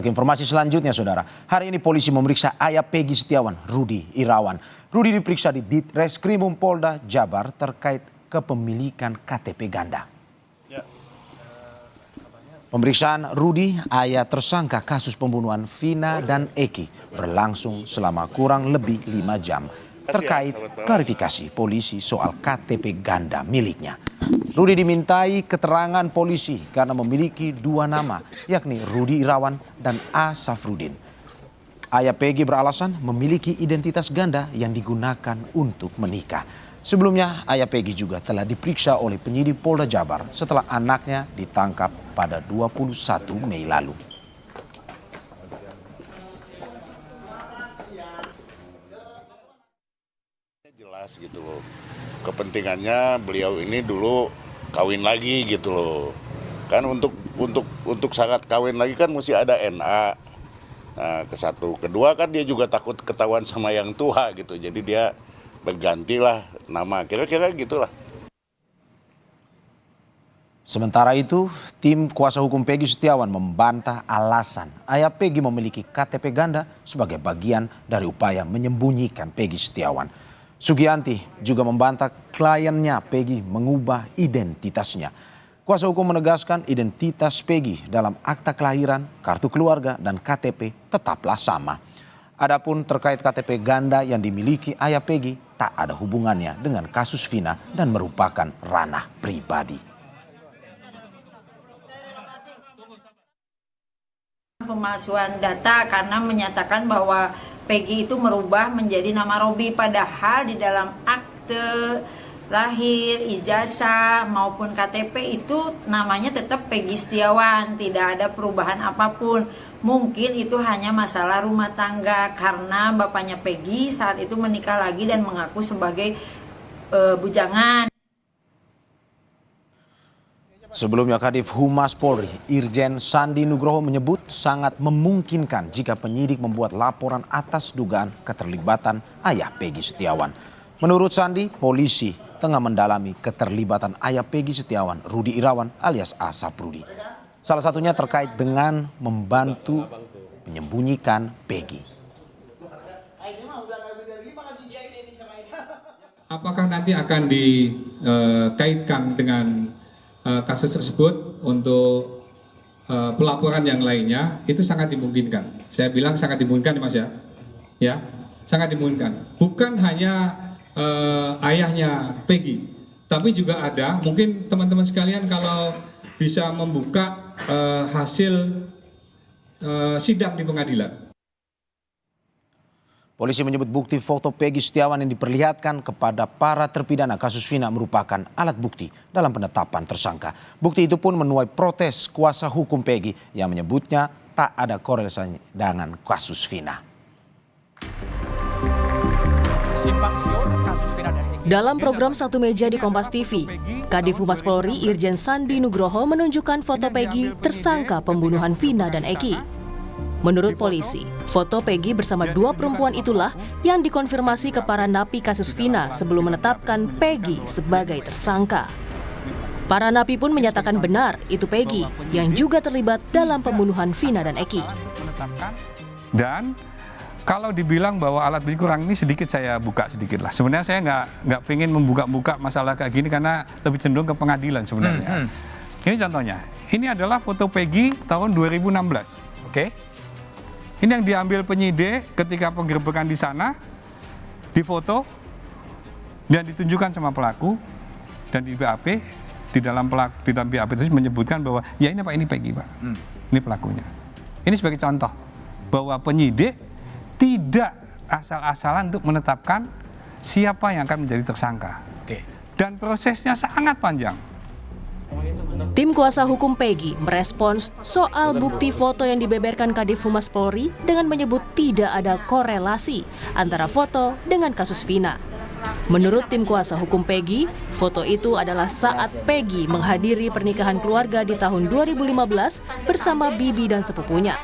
Informasi selanjutnya, saudara. Hari ini polisi memeriksa ayah Peggy Setiawan, Rudy Irawan. Rudy diperiksa di Ditreskrimum Polda Jabar terkait kepemilikan KTP ganda. Pemeriksaan Rudy, ayah tersangka kasus pembunuhan Vina dan Eki, berlangsung selama kurang lebih 5 jam terkait klarifikasi polisi soal KTP ganda miliknya. Rudy dimintai keterangan polisi karena memiliki 2 nama, yakni Rudy Irawan dan A. Safrudin. Ayah Peggy beralasan memiliki identitas ganda yang digunakan untuk menikah. Sebelumnya, ayah Peggy juga telah diperiksa oleh penyidik Polda Jabar setelah anaknya ditangkap pada 21 Mei lalu. Jelas gitu loh, kepentingannya beliau ini dulu kawin lagi gitu loh. Kan untuk syarat kawin lagi kan mesti ada NA. Nah, ke satu, kedua kan dia juga takut ketahuan sama yang tua gitu. Jadi dia bergantilah nama, kira-kira gitulah. Sementara itu, tim kuasa hukum Peggy Setiawan membantah alasan ayah Peggy memiliki KTP ganda sebagai bagian dari upaya menyembunyikan Peggy Setiawan. Sugianti juga membantah kliennya Peggy mengubah identitasnya. Kuasa hukum menegaskan identitas Peggy dalam akta kelahiran, kartu keluarga, dan KTP tetaplah sama. Adapun terkait KTP ganda yang dimiliki ayah Peggy tak ada hubungannya dengan kasus Vina dan merupakan ranah pribadi. Pemalsuan data karena menyatakan bahwa Peggy itu merubah menjadi nama Robi, padahal di dalam akte lahir, ijazah maupun KTP itu namanya tetap Peggy Setiawan, tidak ada perubahan apapun. Mungkin itu hanya masalah rumah tangga karena bapaknya Peggy saat itu menikah lagi dan mengaku sebagai bujangan. Sebelumnya, Kadif Humas Polri, Irjen Sandi Nugroho menyebut sangat memungkinkan jika penyidik membuat laporan atas dugaan keterlibatan ayah Peggy Setiawan. Menurut Sandi, polisi tengah mendalami keterlibatan ayah Peggy Setiawan, Rudy Irawan alias A. Safrudin. Salah satunya terkait dengan membantu menyembunyikan Peggy. Apakah nanti akan dikaitkan dengan kasus tersebut untuk pelaporan yang lainnya? Itu sangat dimungkinkan. Saya bilang sangat dimungkinkan, Mas ya, sangat dimungkinkan. Bukan hanya ayahnya Peggy, tapi juga ada mungkin teman-teman sekalian kalau bisa membuka hasil sidang di pengadilan. Polisi menyebut bukti foto Peggy Setiawan yang diperlihatkan kepada para terpidana kasus Vina merupakan alat bukti dalam penetapan tersangka. Bukti itu pun menuai protes kuasa hukum Peggy yang menyebutnya tak ada korelasi dengan kasus Vina. Dalam program Satu Meja di Kompas TV, Kadif Humas Polri Irjen Sandi Nugroho menunjukkan foto Peggy tersangka pembunuhan Vina dan Eki. Menurut polisi, foto Peggy bersama 2 perempuan itulah yang dikonfirmasi ke para napi kasus Vina sebelum menetapkan Peggy sebagai tersangka. Para napi pun menyatakan benar itu Peggy yang juga terlibat dalam pembunuhan Vina dan Eki. Dan kalau dibilang bahwa alat bukti kurang, ini sedikit saya buka sedikit lah. Sebenarnya saya nggak pengen membuka-buka masalah kayak gini karena lebih cenderung ke pengadilan sebenarnya. Ini contohnya, ini adalah foto Peggy tahun 2016. Oke. Ini yang diambil penyidik ketika penggerbekan di sana, difoto dan ditunjukkan sama pelaku, dan di BAP di dalam BAP itu menyebutkan bahwa ya ini Pak, ini Peggy Pak, ini pelakunya. Ini sebagai contoh bahwa penyidik tidak asal-asalan untuk menetapkan siapa yang akan menjadi tersangka. Dan prosesnya sangat panjang. Tim kuasa hukum Peggy merespons soal bukti foto yang dibeberkan Kadif Humas Polri dengan menyebut tidak ada korelasi antara foto dengan kasus Vina. Menurut tim kuasa hukum Peggy, foto itu adalah saat Peggy menghadiri pernikahan keluarga di tahun 2015 bersama bibi dan sepupunya.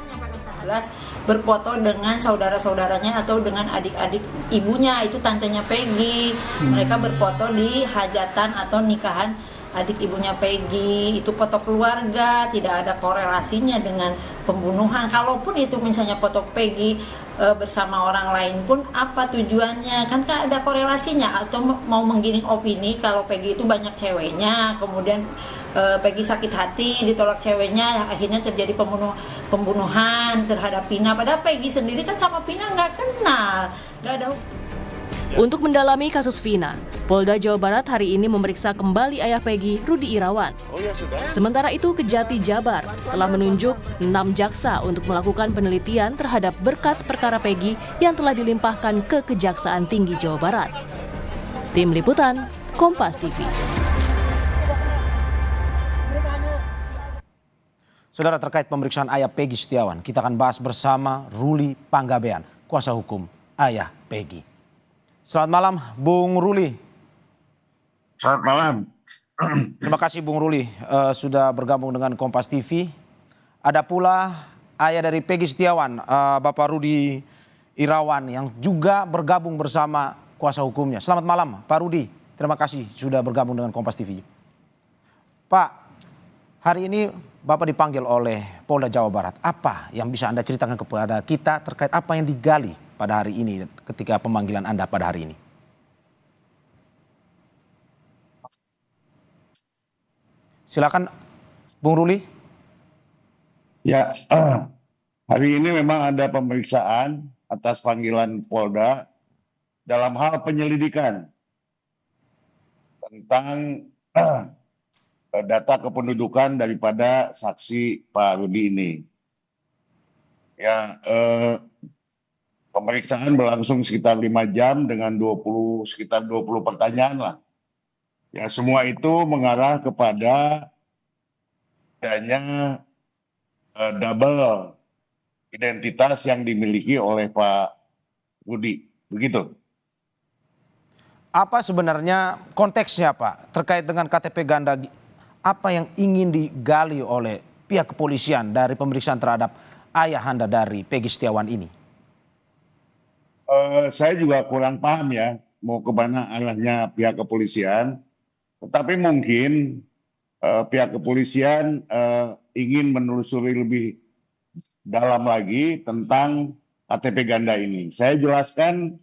Berfoto dengan saudara-saudaranya atau dengan adik-adik ibunya, itu tantenya Peggy. Mereka berfoto di hajatan atau nikahan adik ibunya Peggy. Itu foto keluarga, tidak ada korelasinya dengan pembunuhan. Kalaupun itu misalnya foto Peggy bersama orang lain pun, apa tujuannya? Kan ada korelasinya, atau mau menggiring opini kalau Peggy itu banyak ceweknya, kemudian Peggy sakit hati ditolak ceweknya, akhirnya terjadi pembunuhan terhadap Vina. Padahal Peggy sendiri kan sama Vina nggak kenal, nggak ada. Untuk mendalami kasus Vina, Polda Jawa Barat hari ini memeriksa kembali ayah Peggy, Rudi Irawan. Sementara itu, Kejati Jabar telah menunjuk 6 jaksa untuk melakukan penelitian terhadap berkas perkara Peggy yang telah dilimpahkan ke Kejaksaan Tinggi Jawa Barat. Tim Liputan, Kompas TV. Saudara, terkait pemeriksaan ayah Peggy Setiawan, kita akan bahas bersama Ruli Panggabean, kuasa hukum ayah Peggy. Selamat malam, Bung Ruli. Selamat malam. Terima kasih Bung Ruli sudah bergabung dengan Kompas TV. Ada pula ayah dari Peggy Setiawan, Bapak Rudi Irawan, yang juga bergabung bersama kuasa hukumnya. Selamat malam Pak Rudi, terima kasih sudah bergabung dengan Kompas TV. Pak, hari ini Bapak dipanggil oleh Polda Jawa Barat. Apa yang bisa Anda ceritakan kepada kita terkait apa yang digali pada hari ini ketika pemanggilan Anda pada hari ini? Silakan Bung Ruli. Ya, hari ini memang ada pemeriksaan atas panggilan Polda dalam hal penyelidikan tentang data kependudukan daripada saksi Pak Rudi ini. Ya, pemeriksaan berlangsung sekitar 5 jam dengan sekitar 20 pertanyaan lah. Ya, semua itu mengarah kepada adanya double identitas yang dimiliki oleh Pak Rudi. Begitu. Apa sebenarnya konteksnya Pak terkait dengan KTP ganda? Apa yang ingin digali oleh pihak kepolisian dari pemeriksaan terhadap ayah Anda dari Peggy Setiawan ini? Saya juga kurang paham ya mau kemana arahnya pihak kepolisian. Tetapi mungkin pihak kepolisian ingin menelusuri lebih dalam lagi tentang KTP ganda ini. Saya jelaskan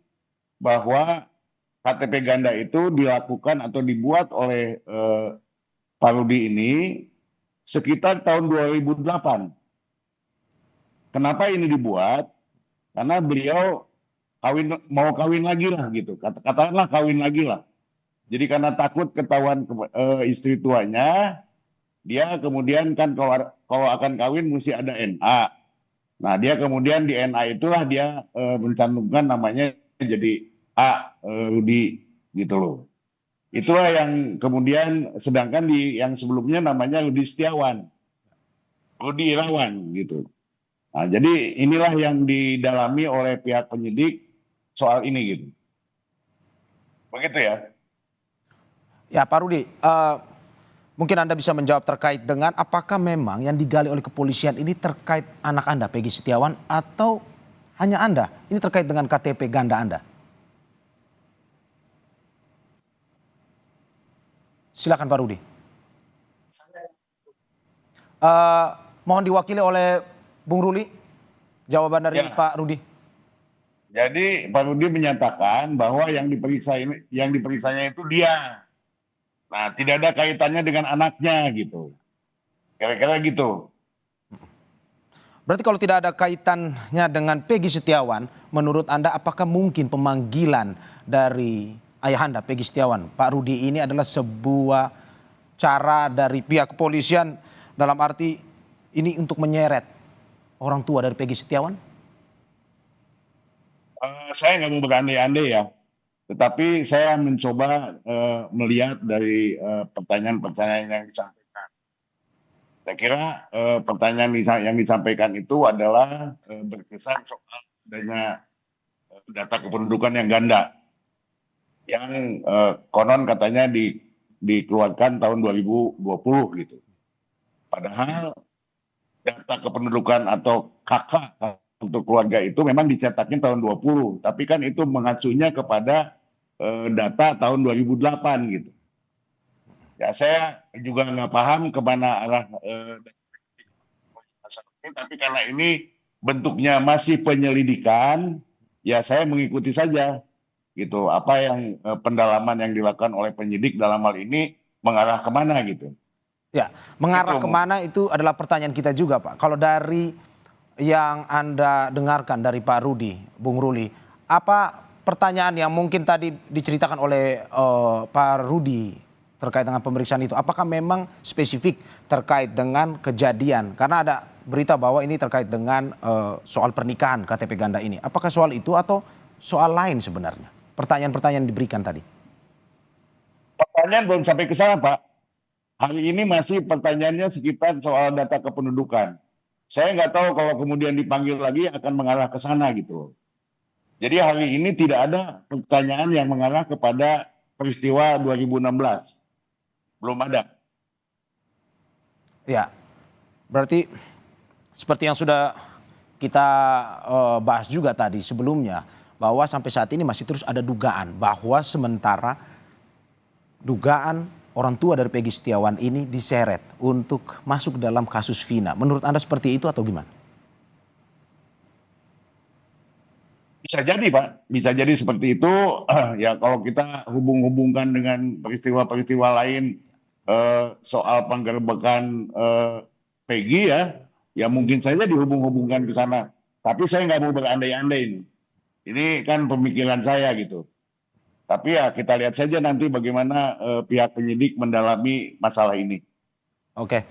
bahwa KTP ganda itu dilakukan atau dibuat oleh Pak Rudi ini sekitar tahun 2008. Kenapa ini dibuat? Karena beliau mau kawin lagi lah gitu. Katakanlah kawin lagi lah. Jadi karena takut ketahuan istri tuanya, dia kemudian kan kalau akan kawin mesti ada NA. Nah, dia kemudian di NA itulah dia mencantumkan namanya jadi Rudi gitu loh. Itulah yang kemudian, sedangkan yang sebelumnya namanya Rudi Setiawan, Rudi Irawan gitu. Nah, jadi inilah yang didalami oleh pihak penyidik soal ini gitu. Begitu ya. Ya Pak Rudi, mungkin Anda bisa menjawab terkait dengan apakah memang yang digali oleh kepolisian ini terkait anak Anda Peggy Setiawan atau hanya Anda? Ini terkait dengan KTP ganda Anda. Silakan Pak Rudi. Mohon diwakili oleh Bung Ruli, jawaban dari Pak Rudi. Jadi Pak Rudi menyatakan bahwa yang diperiksanya itu dia. Nah, tidak ada kaitannya dengan anaknya gitu. Kira-kira gitu. Berarti kalau tidak ada kaitannya dengan Peggy Setiawan, menurut Anda apakah mungkin pemanggilan dari ayah Anda Peggy Setiawan, Pak Rudi, ini adalah sebuah cara dari pihak kepolisian dalam arti ini untuk menyeret orang tua dari Peggy Setiawan? Saya nggak mau berandai-andai ya. Tetapi saya mencoba melihat dari pertanyaan-pertanyaan yang disampaikan. Saya kira pertanyaan yang disampaikan itu adalah berkesan soal adanya data kependudukan yang ganda. Yang konon katanya dikeluarkan tahun 2020 gitu. Padahal data kependudukan atau KK untuk keluarga itu memang dicetaknya tahun 20, tapi kan itu mengacunya kepada data tahun 2008 gitu. Ya saya juga nggak paham kemana arah Tapi karena ini bentuknya masih penyelidikan, ya saya mengikuti saja gitu. Apa yang pendalaman yang dilakukan oleh penyidik dalam hal ini mengarah kemana gitu. Ya, mengarah Itu. kemana itu adalah pertanyaan kita juga, Pak. Kalau dari yang Anda dengarkan dari Pak Rudi, Bung Ruli, apa pertanyaan yang mungkin tadi diceritakan oleh Pak Rudi terkait dengan pemeriksaan itu? Apakah memang spesifik terkait dengan kejadian? Karena ada berita bahwa ini terkait dengan soal pernikahan KTP ganda ini. Apakah soal itu atau soal lain sebenarnya? Pertanyaan-pertanyaan diberikan tadi. Pertanyaan belum sampai ke sana, Pak. Hari ini masih pertanyaannya sekitar soal data kependudukan. Saya nggak tahu kalau kemudian dipanggil lagi akan mengarah ke sana gitu. Jadi hari ini tidak ada pertanyaan yang mengarah kepada peristiwa 2016. Belum ada. Ya, berarti seperti yang sudah kita bahas juga tadi sebelumnya, bahwa sampai saat ini masih terus ada dugaan bahwa sementara dugaan orang tua dari Peggy Setiawan ini diseret untuk masuk dalam kasus Vina. Menurut Anda seperti itu atau gimana? Bisa jadi, Pak. Bisa jadi seperti itu. Ya kalau kita hubung-hubungkan dengan peristiwa-peristiwa lain soal penggerbekan Peggy ya mungkin saja dihubung-hubungkan ke sana. Tapi saya nggak mau berandai-andai ini. Ini kan pemikiran saya gitu. Tapi ya kita lihat saja nanti bagaimana pihak penyidik mendalami masalah ini. Oke,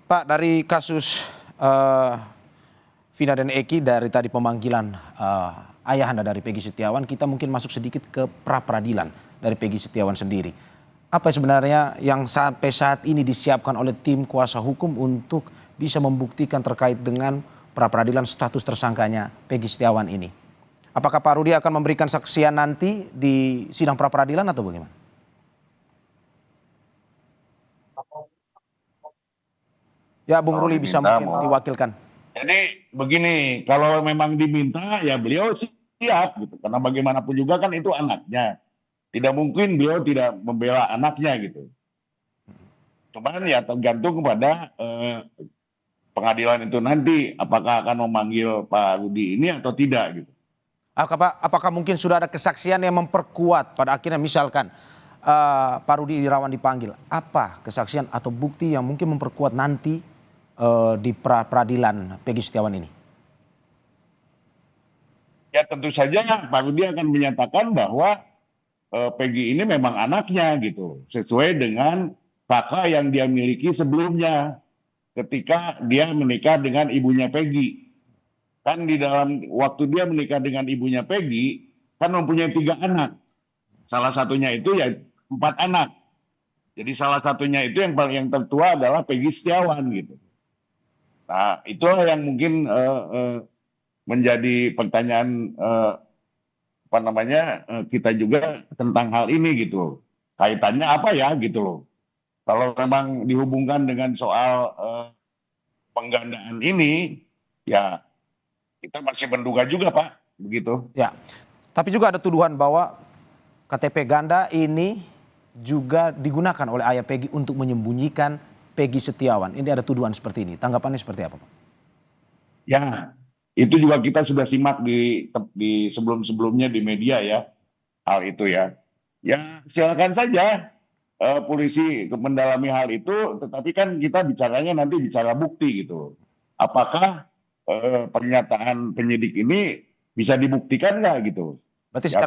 Pak, dari kasus Vina dan Eki, dari tadi pemanggilan ayahanda dari Peggy Setiawan, kita mungkin masuk sedikit ke pra-peradilan dari Peggy Setiawan sendiri. Apa sebenarnya yang sampai saat ini disiapkan oleh tim kuasa hukum untuk bisa membuktikan terkait dengan pra-peradilan status tersangkanya Peggy Setiawan ini? Apakah Pak Rudi akan memberikan saksian nanti di sidang pra-peradilan atau bagaimana? Ya, Bung Ruli bisa mungkin diwakilkan. Jadi begini, kalau memang diminta ya beliau siap gitu. Karena bagaimanapun juga kan itu anaknya. Tidak mungkin beliau tidak membela anaknya gitu. Cuman ya tergantung kepada pengadilan itu nanti apakah akan memanggil Pak Rudi ini atau tidak gitu. Apakah mungkin sudah ada kesaksian yang memperkuat pada akhirnya misalkan Pak Rudi Irawan dipanggil? Apa kesaksian atau bukti yang mungkin memperkuat nanti di peradilan Peggy Setiawan ini? Ya tentu saja Pak Rudi akan menyatakan bahwa Peggy ini memang anaknya gitu. Sesuai dengan fakta yang dia miliki sebelumnya ketika dia menikah dengan ibunya Peggy. Kan di dalam waktu dia menikah dengan ibunya Peggy, kan mempunyai 3 anak. Salah satunya itu ya 4 anak. Jadi salah satunya itu yang tertua adalah Peggy Setiawan gitu. Nah itulah yang mungkin menjadi pertanyaan kita juga tentang hal ini gitu. Kaitannya apa ya gitu loh. Kalau memang dihubungkan dengan soal penggandaan ini, ya kita masih menduga juga Pak, begitu. Ya, tapi juga ada tuduhan bahwa KTP ganda ini juga digunakan oleh ayah Peggy untuk menyembunyikan Peggy Setiawan. Ini ada tuduhan seperti ini. Tanggapannya seperti apa, Pak? Ya, itu juga kita sudah simak di sebelum-sebelumnya di media ya, hal itu ya. Ya silakan saja polisi mendalami hal itu, tetapi kan kita bicaranya nanti bicara bukti gitu. Apakah pernyataan penyidik ini bisa dibuktikan nggak gitu? Berarti Ya,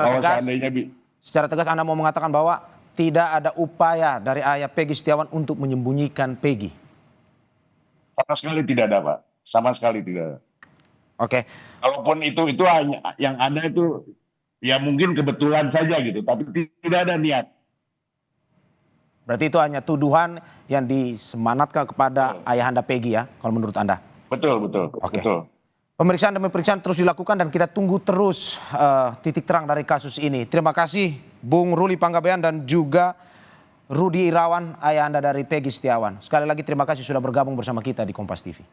secara tegas Anda mau mengatakan bahwa tidak ada upaya dari ayah Peggy Setiawan untuk menyembunyikan Peggy? sama sekali tidak ada Pak, sama sekali tidak ada. Oke. Kalaupun itu hanya yang ada itu ya mungkin kebetulan saja gitu, tapi tidak ada niat. Berarti itu hanya tuduhan yang disemanatkan kepada ayahanda Peggy ya, kalau menurut Anda? Betul. Oke. Betul. Pemeriksaan demi pemeriksaan terus dilakukan dan kita tunggu terus titik terang dari kasus ini. Terima kasih Bung Ruli Panggabean dan juga Rudi Irawan, ayahanda dari Peggy Setiawan. Sekali lagi terima kasih sudah bergabung bersama kita di Kompas TV.